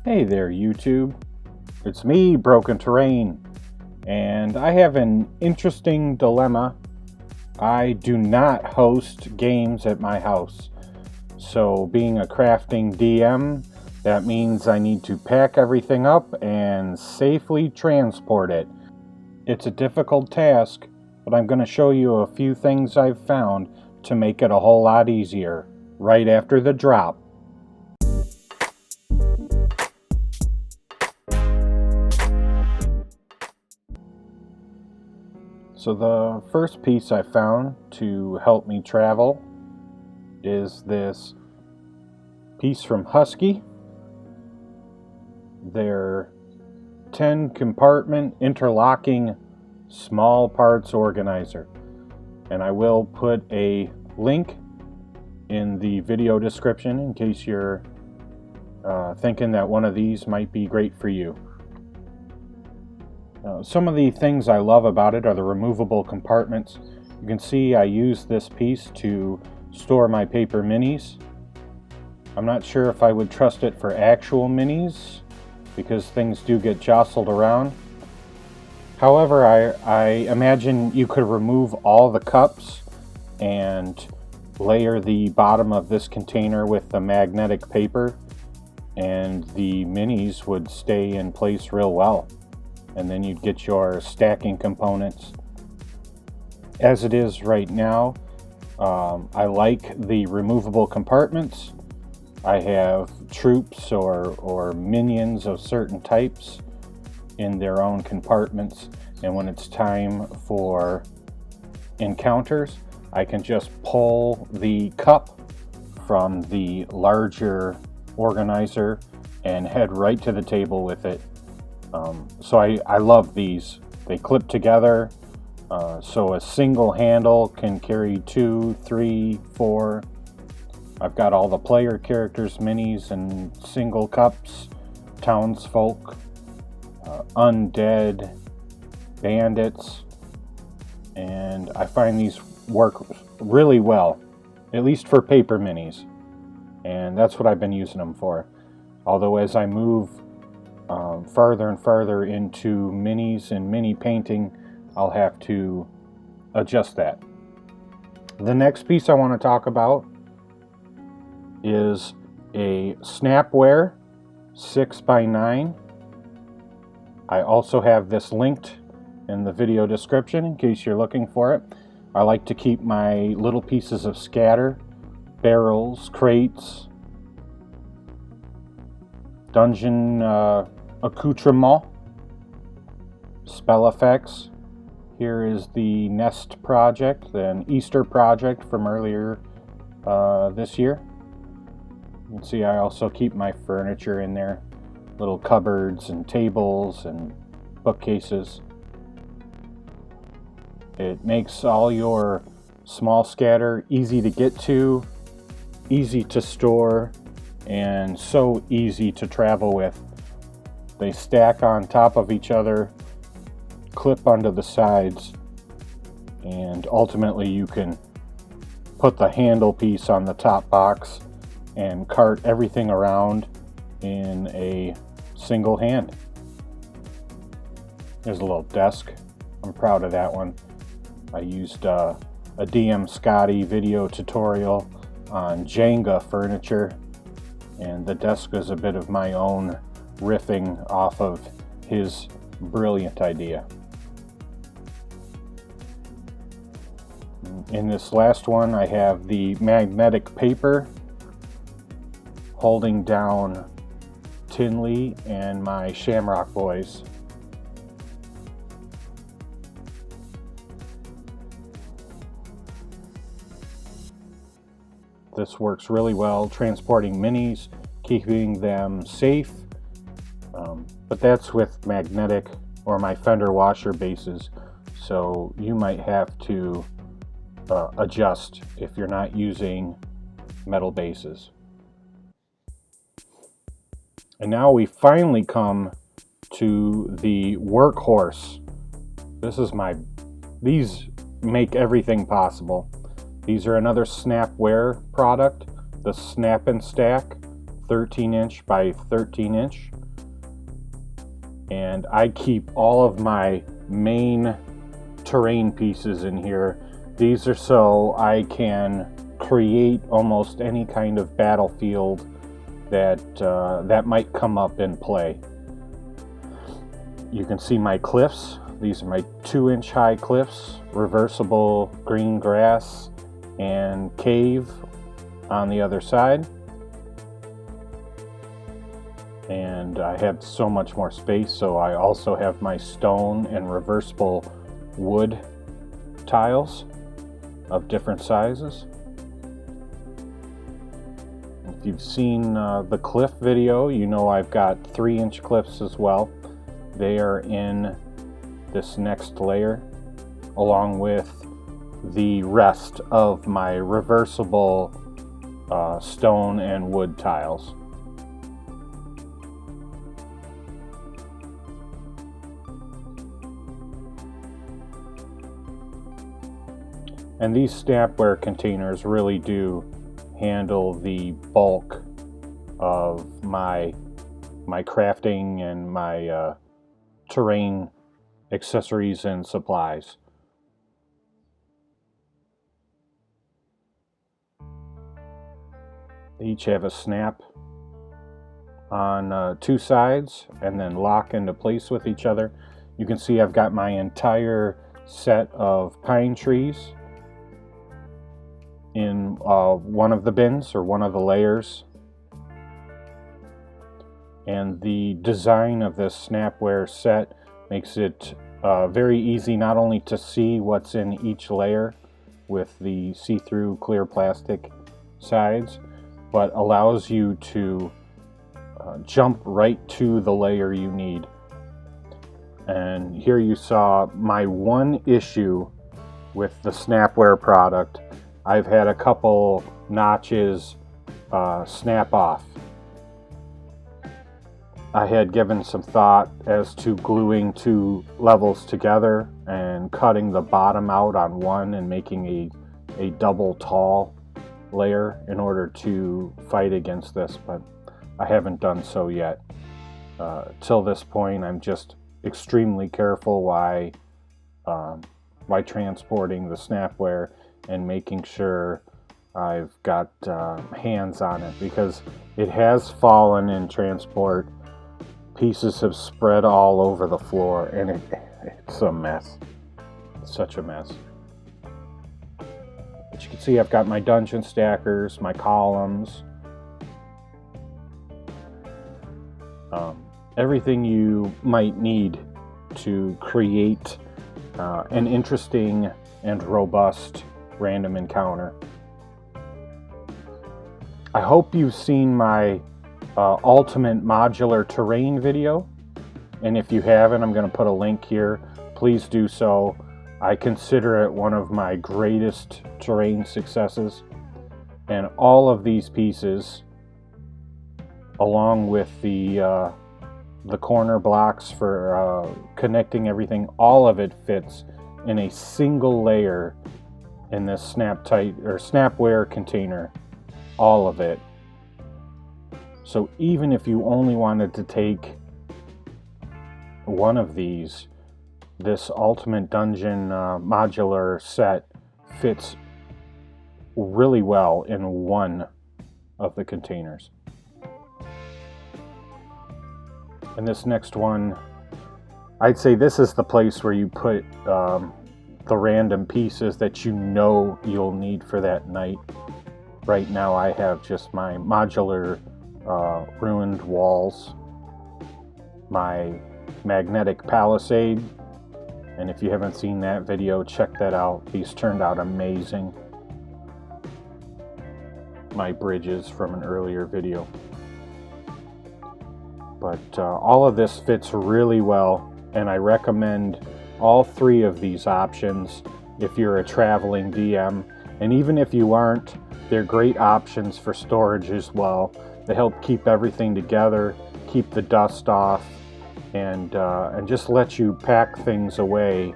Hey there, YouTube. It's me, Broken Terrain, and I have an interesting dilemma. I do not host games at my house, so being a crafting DM, that means I need to pack everything up and safely transport it. It's a difficult task, but I'm going to show you a few things I've found to make it a whole lot easier, right after the drop. So the first piece I found to help me travel is this piece from Husky. Their 10 compartment interlocking small parts organizer. And I will put a link in the video description in case you're thinking that one of these might be great for you. Some of the things I love about it are the removable compartments. You can see I use this piece to store my paper minis. I'm not sure if I would trust it for actual minis because things do get jostled around. However, I imagine you could remove all the cups and layer the bottom of this container with the magnetic paper, and the minis would stay in place real well. And then you'd get your stacking components. As it is right now, I like the removable compartments. I have troops or minions of certain types in their own compartments, and when it's time for encounters, I can just pull the cup from the larger organizer and head right to the table with it. So I love these. They clip together, so a single handle can carry 2, 3, 4. I've got all the player characters minis and single cups, townsfolk, undead, bandits, and I find these work really well, at least for paper minis, and that's what I've been using them for. Although as I move farther and farther into minis and mini painting, I'll have to adjust that. The next piece I want to talk about is a Snapware 6x9. I also have this linked in the video description in case you're looking for it. I like to keep my little pieces of scatter, barrels, crates, dungeon accoutrement, spell effects. Here is the Nest project, an Easter project from earlier this year. You can see I also keep my furniture in there, little cupboards and tables and bookcases. It makes all your small scatter easy to get to, easy to store, and so easy to travel with. They stack on top of each other, clip onto the sides, and ultimately you can put the handle piece on the top box and cart everything around in a single hand. There's a little desk. I'm proud of that one. I used a DM Scotty video tutorial on Jenga furniture, and the desk is a bit of my own riffing off of his brilliant idea. In this last one, I have the magnetic paper holding down Tinley and my Shamrock Boys. This works really well transporting minis, keeping them safe, but that's with magnetic or my fender washer bases, so you might have to adjust if you're not using metal bases. And now we finally come to the workhorse. These make everything possible. These are another Snapware product, the Snap and Stack 13 inch by 13 inch. And I keep all of my main terrain pieces in here. These are so I can create almost any kind of battlefield that might come up in play. You can see my cliffs. These are my 2-inch high cliffs, reversible green grass and cave on the other side. And I have so much more space, so I also have my stone and reversible wood tiles of different sizes. If you've seen the cliff video, you know I've got 3-inch cliffs as well. They are in this next layer, along with the rest of my reversible stone and wood tiles. And these Snapware containers really do handle the bulk of my crafting and my terrain accessories and supplies. They each have a snap on 2 sides and then lock into place with each other. You can see I've got my entire set of pine trees in one of the bins or one of the layers. And the design of this Snapware set makes it very easy not only to see what's in each layer with the see-through clear plastic sides, but allows you to jump right to the layer you need. And here you saw my one issue with the Snapware product. I've had a couple notches snap off. I had given some thought as to gluing 2 levels together and cutting the bottom out on one and making a double tall layer in order to fight against this, but I haven't done so yet. Till this point, I'm just extremely careful while transporting the Snapware and making sure I've got hands on it, because it has fallen in transport. Pieces have spread all over the floor, and it's a mess. It's such a mess. But you can see I've got my dungeon stackers, my columns, everything you might need to create an interesting and robust random encounter. I hope you've seen my ultimate modular terrain video, and if you haven't, I'm going to put a link here. Please do so. I consider it one of my greatest terrain successes, and all of these pieces, along with the corner blocks for connecting everything, all of it fits in a single layer in this Snapware container. All of it. So even if you only wanted to take one of these, this Ultimate Dungeon modular set fits really well in one of the containers. And this next one, I'd say this is the place where you put the random pieces that you know you'll need for that night. Right now I have just my modular ruined walls, my magnetic palisade, and if you haven't seen that video, check that out. These turned out amazing. My bridges from an earlier video. But all of this fits really well, and I recommend all 3 of these options if you're a traveling DM, and even if you aren't, they're great options for storage as well. They help keep everything together, keep the dust off, and just let you pack things away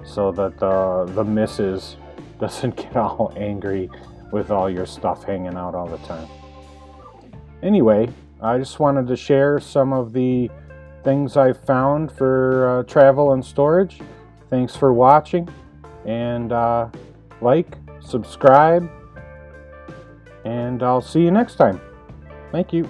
so that the missus doesn't get all angry with all your stuff hanging out all the time. Anyway, I just wanted to share some of the things I've found for travel and storage. Thanks for watching, and like, subscribe, and I'll see you next time. Thank you.